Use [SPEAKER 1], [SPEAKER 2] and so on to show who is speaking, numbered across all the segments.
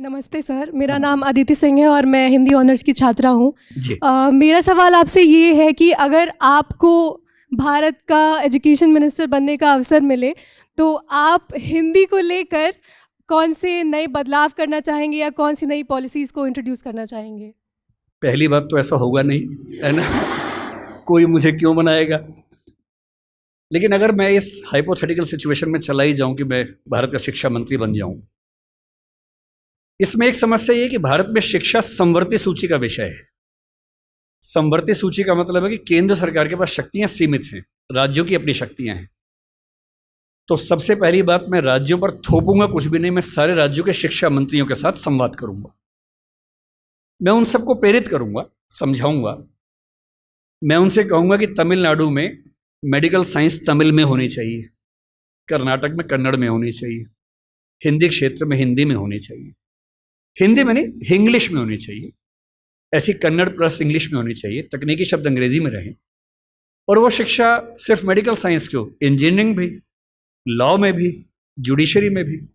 [SPEAKER 1] नमस्ते सर, मेरा
[SPEAKER 2] नमस्ते।
[SPEAKER 1] नाम अदिति सिंह है और मैं हिंदी ऑनर्स की छात्रा हूँ।
[SPEAKER 2] जी।
[SPEAKER 1] मेरा सवाल आपसे ये है कि अगर आपको भारत का एजुकेशन मिनिस्टर बनने का अवसर मिले तो आप हिंदी को लेकर कौन से नए बदलाव करना चाहेंगे या कौन सी नई पॉलिसीज़ को इंट्रोड्यूस करना चाहेंगे?
[SPEAKER 2] पहली बात तो ऐसा होगा नहीं, है ना। कोई मुझे क्यों बनाएगा। लेकिन अगर मैं इस हाइपोथेटिकल सिचुएशन में चला ही जाऊं कि मैं भारत का शिक्षा मंत्री बन जाऊं, इसमें एक समस्या ये है कि भारत में शिक्षा समवर्ती सूची का विषय है। समवर्ती सूची का मतलब है कि केंद्र सरकार के पास शक्तियां सीमित हैं, राज्यों की अपनी शक्तियां हैं। तो सबसे पहली बात, मैं राज्यों पर थोपूंगा कुछ भी नहीं, मैं सारे राज्यों के शिक्षा मंत्रियों के साथ संवाद करूंगा। मैं उन सबको प्रेरित करूंगा, समझाऊंगा। मैं उनसे कहूंगा कि तमिलनाडु में मेडिकल साइंस तमिल में होनी चाहिए, कर्नाटक में कन्नड़ में होनी चाहिए, हिंदी क्षेत्र में हिंदी में होनी चाहिए, हिंदी में नहीं इंग्लिश में होनी चाहिए, ऐसी कन्नड़ प्लस इंग्लिश में होनी चाहिए, तकनीकी शब्द अंग्रेजी में रहें। और वो शिक्षा सिर्फ मेडिकल साइंस क्यों, इंजीनियरिंग भी, लॉ में भी, जुडिशरी में भी।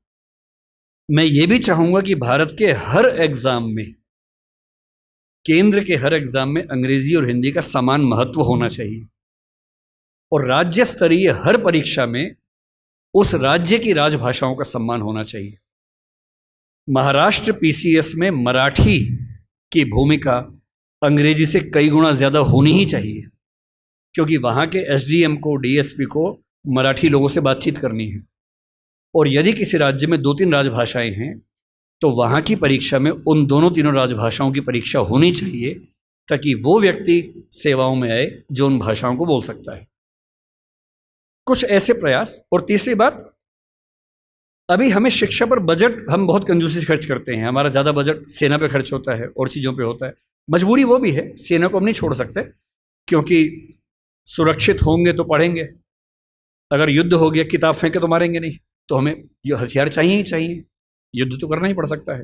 [SPEAKER 2] मैं ये भी चाहूंगा कि भारत के हर एग्जाम में, केंद्र के हर एग्जाम में अंग्रेजी और हिंदी का समान महत्व होना चाहिए। और राज्य स्तरीय हर परीक्षा में उस राज्य की राजभाषाओं का सम्मान होना चाहिए। महाराष्ट्र पीसीएस में मराठी की भूमिका अंग्रेजी से कई गुना ज्यादा होनी ही चाहिए, क्योंकि वहां के एसडीएम को, डीएसपी को मराठी लोगों से बातचीत करनी है। और यदि किसी राज्य में 2-3 राजभाषाएं हैं तो वहां की परीक्षा में उन दोनों तीनों राजभाषाओं की परीक्षा होनी चाहिए, ताकि वो व्यक्ति सेवाओं में आए जो उन भाषाओं को बोल सकता है। कुछ ऐसे प्रयास। और तीसरी बात, अभी हमें शिक्षा पर बजट हम बहुत कंजूसी से खर्च करते हैं। हमारा ज़्यादा बजट सेना पे खर्च होता है और चीज़ों पे होता है। मजबूरी वो भी है, सेना को हम नहीं छोड़ सकते, क्योंकि सुरक्षित होंगे तो पढ़ेंगे। अगर युद्ध हो गया, किताब फेंके तो मारेंगे नहीं, तो हमें ये हथियार चाहिए ही चाहिए, युद्ध तो करना ही पड़ सकता है।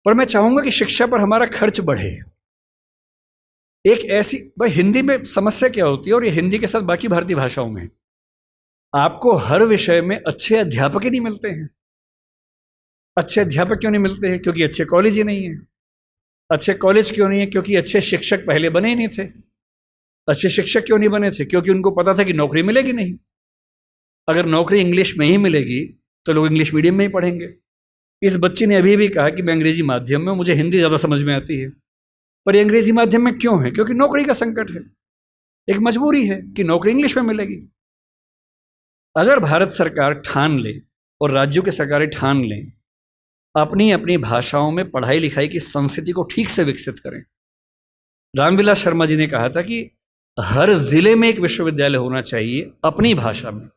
[SPEAKER 2] पर मैं चाहूंगा कि शिक्षा पर हमारा खर्च बढ़े। एक ऐसी, भाई हिंदी में समस्या क्या होती है, और ये हिंदी के साथ बाकी भारतीय भाषाओं में, आपको हर विषय में अच्छे अध्यापक ही नहीं मिलते हैं। अच्छे अध्यापक क्यों नहीं मिलते हैं? क्योंकि अच्छे कॉलेज ही नहीं है। अच्छे कॉलेज क्यों नहीं है? क्योंकि अच्छे शिक्षक पहले बने ही नहीं थे। अच्छे शिक्षक क्यों नहीं बने थे? क्योंकि उनको पता था कि नौकरी मिलेगी नहीं। अगर नौकरी इंग्लिश में ही मिलेगी तो लोग इंग्लिश मीडियम में ही पढ़ेंगे। इस बच्ची ने अभी भी कहा कि मैं अंग्रेजी माध्यम में, मुझे हिंदी ज़्यादा समझ में आती है। पर ये अंग्रेजी माध्यम में क्यों है? क्योंकि नौकरी का संकट है, एक मजबूरी है कि नौकरी इंग्लिश में मिलेगी। अगर भारत सरकार ठान ले और राज्यों की सरकारें ठान लें, अपनी अपनी भाषाओं में पढ़ाई लिखाई की संस्कृति को ठीक से विकसित करें। रामविलास शर्मा जी ने कहा था कि हर जिले में एक विश्वविद्यालय होना चाहिए अपनी भाषा में।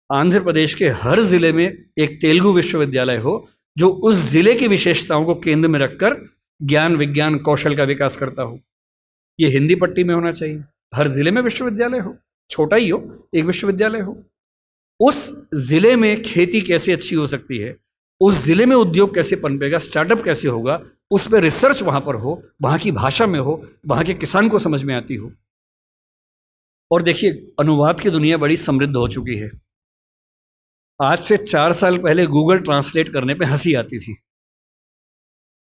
[SPEAKER 2] आंध्र प्रदेश के हर जिले में एक तेलुगु विश्वविद्यालय हो, जो उस जिले की विशेषताओं को केंद्र में रखकर ज्ञान, विज्ञान, कौशल का विकास करता हो। ये हिंदी पट्टी में होना चाहिए। हर जिले में विश्वविद्यालय हो, छोटा ही हो, एक विश्वविद्यालय हो। उस जिले में खेती कैसे अच्छी हो सकती है, उस जिले में उद्योग कैसे पनपेगा, स्टार्टअप कैसे होगा, उस पर रिसर्च वहां पर हो, वहां की भाषा में हो, वहां के किसान को समझ में आती हो। और देखिए, अनुवाद की दुनिया बड़ी समृद्ध हो चुकी है। आज से 4 साल पहले गूगल ट्रांसलेट करने पे हंसी आती थी।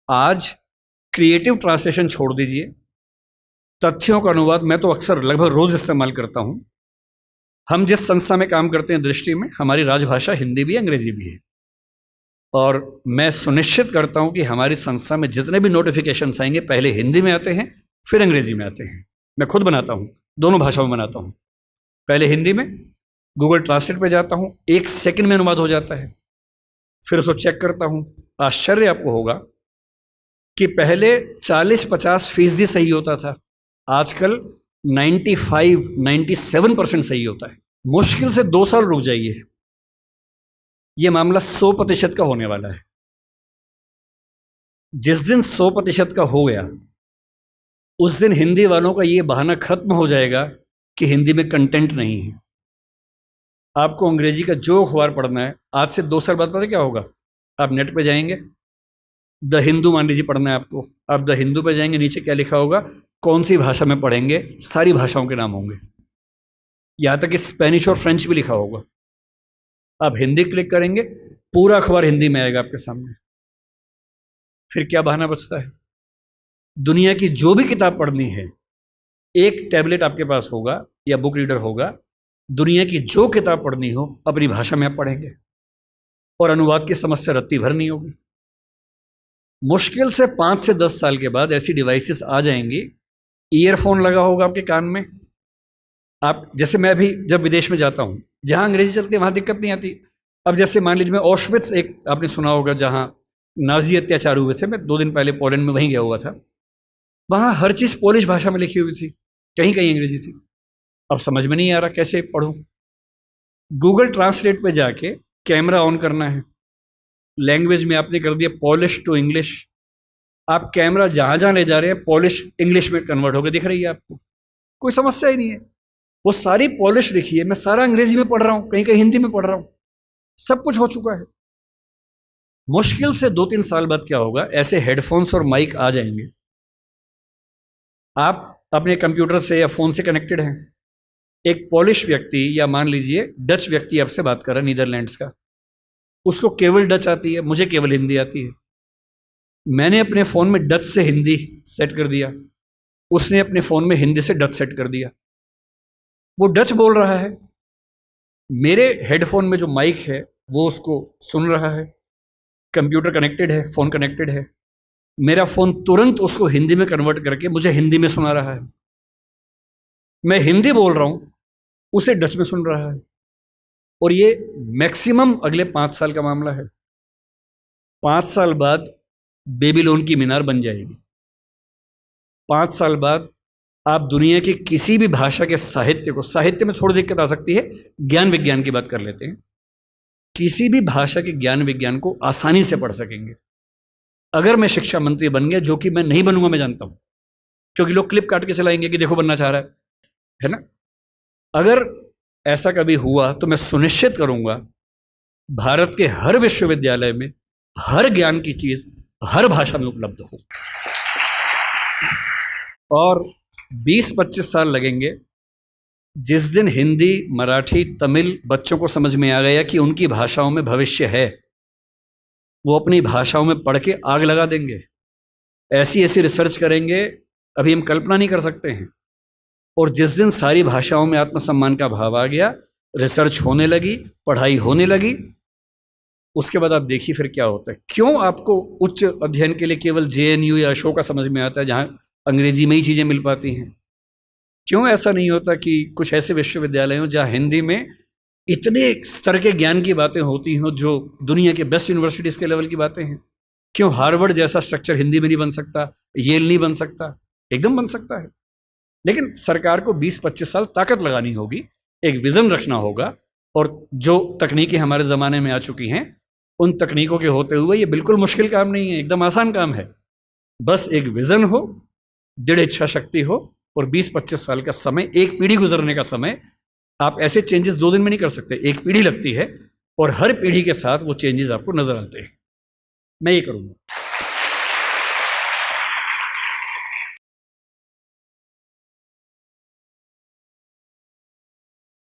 [SPEAKER 2] आज क्रिएटिव ट्रांसलेशन छोड़ दीजिए, तथ्यों का अनुवाद मैं तो अक्सर लगभग रोज इस्तेमाल करता हूं। हम जिस संस्था में काम करते हैं, दृष्टि में हमारी राजभाषा हिंदी भी, अंग्रेजी भी है। और मैं सुनिश्चित करता हूं कि हमारी संस्था में जितने भी नोटिफिकेशंस आएंगे, पहले हिंदी में आते हैं, फिर अंग्रेजी में आते हैं। मैं खुद बनाता हूं, दोनों भाषाओं में बनाता हूं। पहले हिंदी में, गूगल ट्रांसलेट पे जाता हूं, 1 सेकंड में अनुवाद हो जाता है। फिर उसको चेक करता हूं। आश्चर्य आपको होगा कि पहले 40-50% सही होता था, आजकल 95-97% सही होता है। मुश्किल से 2 साल रुक जाइए, यह मामला 100% का होने वाला है। जिस दिन 100% का हो गया, उस दिन हिंदी वालों का यह बहाना खत्म हो जाएगा कि हिंदी में कंटेंट नहीं है। आपको अंग्रेजी का जो अखबार पढ़ना है, आज से 2 साल बाद पता क्या होगा? आप नेट पे जाएंगे, द हिंदू मान लीजिए पढ़ना है आपको, आप द हिंदू पे जाएंगे, नीचे क्या लिखा होगा, कौन सी भाषा में पढ़ेंगे, सारी भाषाओं के नाम होंगे, यहां तक कि स्पेनिश और फ्रेंच भी लिखा होगा। आप हिंदी क्लिक करेंगे, पूरा अखबार हिंदी में आएगा आपके सामने। फिर क्या बहाना बचता है? दुनिया की जो भी किताब पढ़नी है, एक टैबलेट आपके पास होगा या बुक रीडर होगा, दुनिया की जो किताब पढ़नी हो अपनी भाषा में आप पढ़ेंगे और अनुवाद की समस्या रत्ती भर नहीं होगी। मुश्किल से 5 से 10 साल के बाद ऐसी डिवाइसेस आ जाएंगी, ईयरफोन लगा होगा आपके कान में, आप जैसे मैं भी जब विदेश में जाता हूँ, जहाँ अंग्रेजी चलती है वहाँ दिक्कत नहीं आती। अब जैसे मान लीजिए मैं ऑशविट्स, एक आपने सुना होगा जहाँ नाजी अत्याचार हुए थे, मैं 2 दिन पहले पोलैंड में वहीं गया हुआ था, वहाँ हर चीज़ पोलिश भाषा में लिखी हुई थी, कहीं कहीं अंग्रेजी थी। अब समझ में नहीं आ रहा कैसे पढ़ूँ। गूगल ट्रांसलेट पे जाके कैमरा ऑन करना है, लैंग्वेज में आपने कर दिया पॉलिश टू इंग्लिश, आप कैमरा जहाँ जहाँ ले जा रहे हैं पॉलिश इंग्लिश में कन्वर्ट होकर दिख रही है आपको, कोई समस्या ही नहीं है। वो सारी पॉलिश लिखी है, मैं सारा अंग्रेजी में पढ़ रहा हूँ, कहीं कहीं हिंदी में पढ़ रहा हूँ, सब कुछ हो चुका है। मुश्किल से 2-3 साल बाद क्या होगा, ऐसे हेडफोन्स और माइक आ जाएंगे, आप अपने कंप्यूटर से या फ़ोन से कनेक्टेड हैं, एक पॉलिश व्यक्ति या मान लीजिए डच व्यक्ति आपसे बात कर रहा है, नीदरलैंड्स का, उसको केवल डच आती है, मुझे केवल हिंदी आती है। मैंने अपने फ़ोन में डच से हिंदी सेट कर दिया, उसने अपने फ़ोन में हिंदी से डच सेट कर दिया, वो डच बोल रहा है, मेरे हेडफोन में जो माइक है वो उसको सुन रहा है, कंप्यूटर कनेक्टेड है, फ़ोन कनेक्टेड है, मेरा फ़ोन तुरंत उसको हिंदी में कन्वर्ट करके मुझे हिंदी में सुना रहा है। मैं हिंदी बोल रहा हूँ, उसे डच में सुन रहा है। और ये मैक्सिमम अगले 5 साल का मामला है। 5 साल बाद बेबीलोन की मीनार बन जाएगी। 5 साल बाद आप दुनिया की किसी भी भाषा के साहित्य को, साहित्य में थोड़ी दिक्कत आ सकती है, ज्ञान विज्ञान की बात कर लेते हैं, किसी भी भाषा के ज्ञान विज्ञान को आसानी से पढ़ सकेंगे। अगर मैं शिक्षा मंत्री बन गया, जो कि मैं नहीं बनूंगा, मैं जानता हूं, क्योंकि लोग क्लिप काट के चलाएंगे कि देखो बनना चाह रहा है ना। अगर ऐसा कभी हुआ तो मैं सुनिश्चित करूंगा भारत के हर विश्वविद्यालय में हर ज्ञान की चीज हर भाषा में उपलब्ध हो। और 20-25 साल लगेंगे, जिस दिन हिंदी, मराठी, तमिल बच्चों को समझ में आ गया कि उनकी भाषाओं में भविष्य है, वो अपनी भाषाओं में पढ़ के आग लगा देंगे, ऐसी ऐसी रिसर्च करेंगे अभी हम कल्पना नहीं कर सकते हैं। और जिस दिन सारी भाषाओं में आत्मसम्मान का भाव आ गया, रिसर्च होने लगी, पढ़ाई होने लगी, उसके बाद आप देखिए फिर क्या होता है। क्यों आपको उच्च अध्ययन के लिए केवल JNU या अशोका समझ में आता है, जहाँ अंग्रेजी में ही चीज़ें मिल पाती हैं? क्यों ऐसा नहीं होता कि कुछ ऐसे विश्वविद्यालय हों जहाँ हिंदी में इतने स्तर के ज्ञान की बातें होती हों जो दुनिया के बेस्ट यूनिवर्सिटीज़ के लेवल की बातें हैं? क्यों हार्वर्ड जैसा स्ट्रक्चर हिंदी में नहीं बन सकता, येल नहीं बन सकता? एकदम बन सकता है। लेकिन सरकार को 20-25 साल ताकत लगानी होगी, एक विज़न रखना होगा, और जो तकनीकें हमारे ज़माने में आ चुकी हैं उन तकनीकों के होते हुए ये बिल्कुल मुश्किल काम नहीं है, एकदम आसान काम है। बस एक विज़न हो, दृढ़ इच्छा शक्ति हो, और 20-25 साल का समय, एक पीढ़ी गुजरने का समय। आप ऐसे चेंजेस 2 दिन में नहीं कर सकते, एक पीढ़ी लगती है, और हर पीढ़ी के साथ वो चेंजेस आपको नजर आते हैं। मैं ये करूँगा।